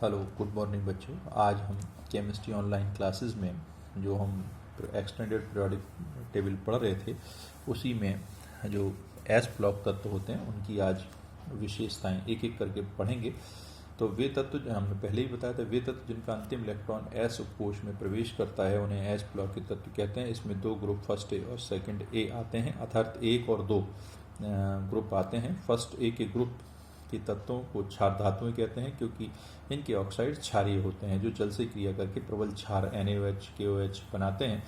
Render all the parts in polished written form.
Hello, good morning बच्चों। आज हम केमिस्ट्री ऑनलाइन क्लासेस में जो हम एक्सटेंडेड पीरियोडिक टेबल पढ़ रहे थे उसी में जो एस ब्लॉक तत्व होते हैं उनकी आज विशेषताएं एक एक करके पढ़ेंगे। तो वे तत्व जो हमने पहले ही बताया था, वे तत्व जिनका अंतिम इलेक्ट्रॉन एस उपकोष में प्रवेश करता है उन्हें एस ब्लॉक के तत्व कहते हैं। इसमें दो ग्रुप फर्स्ट ए और सेकंड ए आते हैं, अर्थात एक और दो ग्रुप आते हैं। फर्स्ट ए के ग्रुप के तत्वों को क्षार धातुएं कहते हैं क्योंकि इनके ऑक्साइड क्षारीय होते हैं जो जल से क्रिया करके प्रबल क्षार NaOH KOH बनाते हैं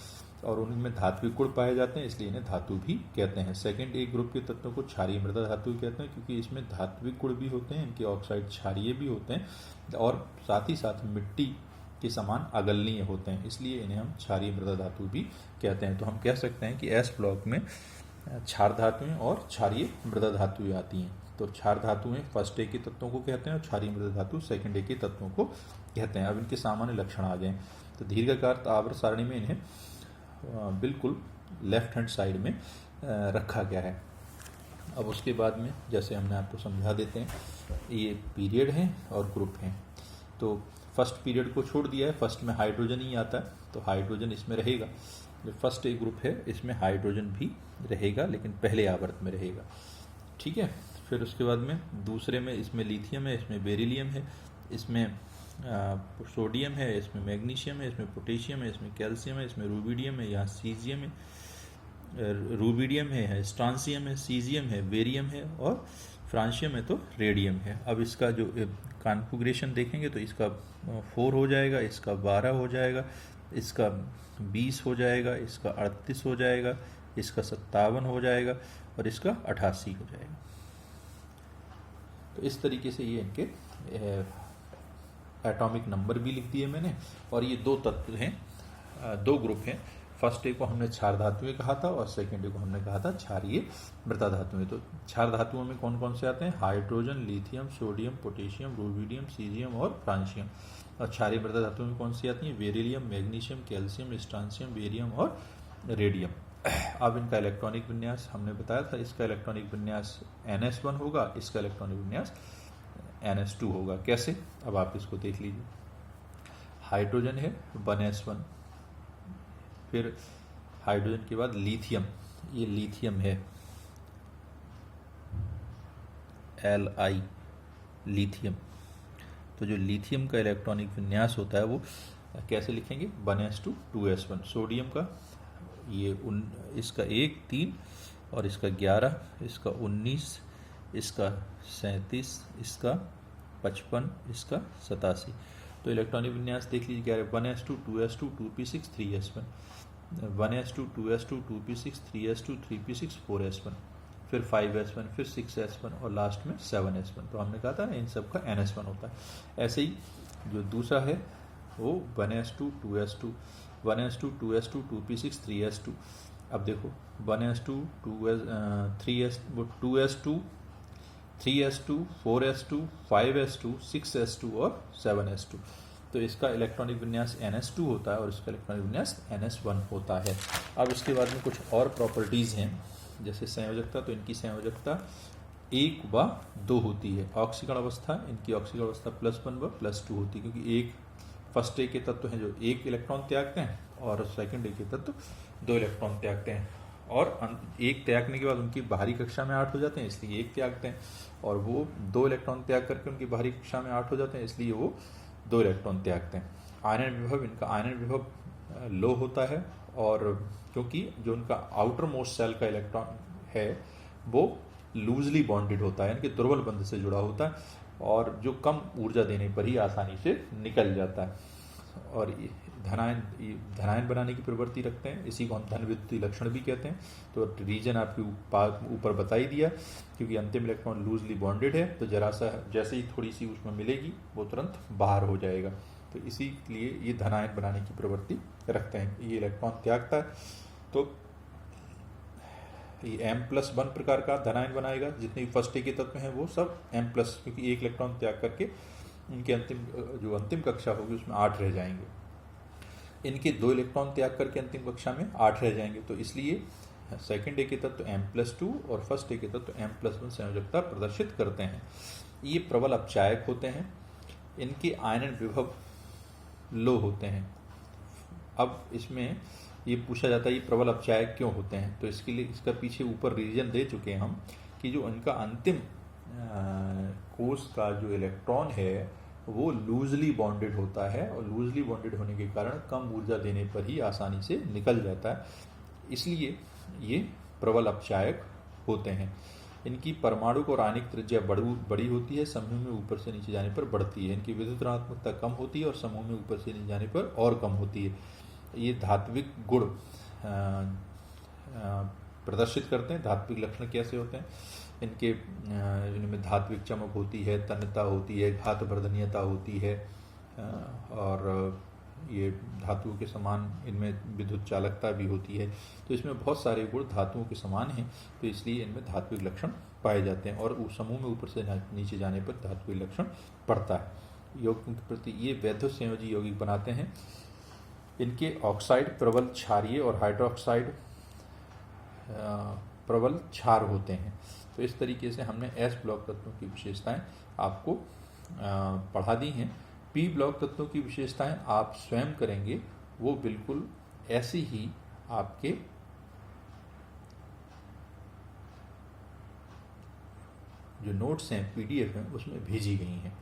और उनमें धात्विक गुण पाए जाते हैं, इसलिए इन्हें धातु भी कहते हैं। सेकंड ए ग्रुप के तत्वों को क्षारीय मृदा धातु कहते हैं क्योंकि इसमें धात्विक गुण भी होते हैं, इनके ऑक्साइड क्षारीय भी होते हैं और साथ ही साथ मिट्टी के समान अगलनीय होते हैं, इसलिए इन्हें हम क्षारीय मृदा धातु भी कहते हैं। तो हम कह सकते हैं कि एस ब्लॉक में क्षार धातुएं और क्षारीय मृदा धातुएं आती हैं। तो क्षार धातुएं फर्स्ट ए के तत्वों को कहते हैं और क्षारीय मृदा धातु सेकंड ए के तत्वों को कहते हैं। अब इनके सामान्य लक्षण आ गए। तो दीर्घाकार आवर्त सारणी में इन्हें बिल्कुल लेफ्ट हैंड साइड में रखा गया है। अब उसके बाद में जैसे हमने आपको समझा देते हैं, ये पीरियड हैं और ग्रुप हैं। तो फर्स्ट पीरियड को छोड़ दिया है, फर्स्ट में हाइड्रोजन ही आता है तो हाइड्रोजन इसमें रहेगा। जो फर्स्ट ए ग्रुप है इसमें हाइड्रोजन भी रहेगा लेकिन पहले आवर्त में रहेगा, ठीक है। फिर उसके बाद में दूसरे में इसमें लिथियम है, इसमें बेरिलियम है, इसमें सोडियम है, इसमें मैग्नीशियम है, इसमें पोटेशियम है, इसमें कैल्शियम है, इसमें रूबिडियम है, यहाँ सीजियम है, रूबिडियम है, स्ट्रांसियम है, सीजियम है, बेरियम है और फ्रांशियम है तो रेडियम है। अब इसका जो कॉन्फ़िगरेशन देखेंगे तो इसका 4 हो जाएगा, इसका 12 हो जाएगा, इसका 20 हो जाएगा, इसका 38 हो जाएगा, इसका 57 हो जाएगा और इसका 88 हो जाएगा। तो इस तरीके से ये इनके एटॉमिक नंबर भी लिख दिए मैंने। और ये दो तत्व हैं, दो ग्रुप हैं। फर्स्ट ए को हमने क्षार धातुएं कहा था और सेकंड ए को हमने कहा था क्षारीय मृदा धातुएं। तो क्षार धातुओं में कौन कौन से आते हैं? Hydrogen, lithium, sodium, potassium, rubidium, caesium और फ्रांशियम। और क्षारीय मृदा धातुओं में कौन सी आती हैं? Beryllium, magnesium, calcium, strontium, barium और रेडियम। अब इनका इलेक्ट्रॉनिक विन्यास हमने बताया था, इसका इलेक्ट्रॉनिक विन्यास NS1 होगा, इसका इलेक्ट्रॉनिक विन्यास NS2 होगा। कैसे? अब आप इसको देख लीजिए। हाइड्रोजन है 1s1, फिर हाइड्रोजन के बाद लिथियम, ये लिथियम है Li, लिथियम। तो जो लिथियम का इलेक्ट्रॉनिक विन्यास होता है वो कैसे लिखेंगे? 1s2 2s1। सोडियम का ये इसका 1 3 और इसका 11, इसका 19, इसका 37, इसका 55, इसका 87। तो इलेक्ट्रॉनिक विन्यास देख लीजिए क्या है? 1s2 2s2 2p6 3s1, 1s2 2s2 2p6 3s2 3p6 4s1, फिर 5s1, फिर 6s1 और लास्ट में 7s1। तो हमने कहा था ना इन सब का NS1 होता है। ऐसे ही जो दूसरा है वो 1s2 2s2 1s2 2s2 2p6 3s2। अब देखो 1s2 2s2 3s2 4s2 5s2 6s2 और 7s2। तो इसका इलेक्ट्रॉनिक विन्यास NS2 होता है और इसका इलेक्ट्रॉनिक विन्यास NS1 होता है। अब इसके बाद में कुछ और प्रॉपर्टीज़ हैं, जैसे संयोजकता। तो इनकी संयोजकता 1 व 2 होती है। ऑक्सीकरण अवस्था, इनकी ऑक्सीकरण अवस्था +1 व +2 होती है क्योंकि एक फर्स्ट ए के तत्व हैं जो 1 इलेक्ट्रॉन त्यागते हैं और सेकंड ए के तत्व 2 इलेक्ट्रॉन त्यागते हैं। और एक त्यागने के बाद उनकी बाहरी कक्षा में 8 हो जाते हैं, इसलिए 1 त्यागते हैं, और वो 2 इलेक्ट्रॉन त्याग करके उनकी बाहरी कक्षा में 8 हो जाते हैं, इसलिए वो 2 इलेक्ट्रॉन त्यागते हैं। आयनन विभव, इनका आयनन विभव लो होता है और क्योंकि जो उनका आउटर मोस्ट सेल का इलेक्ट्रॉन है वो लूजली बॉन्डेड होता है, इनके दुर्बल बंध से जुड़ा होता है और जो कम ऊर्जा देने पर ही आसानी से निकल जाता है और धनायन बनाने की प्रवृत्ति रखते हैं। इसी को हम धन विद्युतीय लक्षण भी कहते हैं। तो रीजन आपके ऊपर बता ही दिया, क्योंकि अंतिम इलेक्ट्रॉन लूजली बॉन्डेड है तो जरा सा जैसे ही थोड़ी सी उसमें मिलेगी वो तुरंत बाहर हो जाएगा, तो इसीलिए ये धनायन बनाने की प्रवृत्ति रखते हैं। ये इलेक्ट्रॉन त्यागता है तो ये M+1 प्रकार का धनायन बनाएगा। जितने भी फर्स्ट ए के तत्व हैं वो सब M+, क्योंकि 1 इलेक्ट्रॉन त्याग करके इनके अंतिम कक्षा होगी उसमें 8 रह जाएंगे। इनके 2 इलेक्ट्रॉन त्याग करके अंतिम कक्षा में 8 रह जाएंगे, तो इसलिए सेकंड ए के तत्व M+2 और फर्स्ट ए के तत्व M+1 संयोजकता प्रदर्शित करते हैं। ये प्रबल अपचायक होते हैं इनके आयनन विभव लो होते हैं। अब इसमें ये पूछा जाता है ये प्रबल अपचायक क्यों होते हैं, तो इसके लिए इसका पीछे ऊपर रीजन दे चुके हैं हम कि जो इनका अंतिम कोष का जो इलेक्ट्रॉन है वो लूजली बॉन्डेड होता है, और लूजली बॉन्डेड होने के कारण कम ऊर्जा देने पर ही आसानी से निकल जाता है, इसलिए ये प्रबल अपचायक होते हैं। इनकी परमाणु और रानिक त्रिज्या बड़ी होती है, समूह में ऊपर से नीचे जाने पर बढ़ती है। इनकी विद्युत ऋणात्मकता कम होती है और समूह में ऊपर से नीचे जाने पर और कम होती है। ये धात्विक गुण प्रदर्शित करते हैं। धात्विक लक्षण कैसे होते हैं इनके, इनमें धात्विक चमक होती है, तन्यता होती है, घातवर्धनीयता होती है, और ये धातुओं के समान इनमें विद्युत चालकता भी होती है। तो इसमें बहुत सारे गुण धातुओं के समान हैं, तो इसलिए इनमें धात्विक लक्षण पाए जाते हैं, और उस समूह में ऊपर से नीचे जाने पर धात्विक लक्षण पड़ता है। यौगिकों के प्रति ये वैद्युत संयोजी यौगिक बनाते हैं। इनके ऑक्साइड प्रबल क्षारीय और हाइड्रोक्साइड प्रबल क्षार होते हैं। तो इस तरीके से हमने एस ब्लॉक तत्वों की विशेषताएं आपको पढ़ा दी हैं। पी ब्लॉक तत्वों की विशेषताएं आप स्वयं करेंगे, वो बिल्कुल ऐसी ही आपके जो नोट्स हैं, पीडीएफ हैं, उसमें भेजी गई हैं।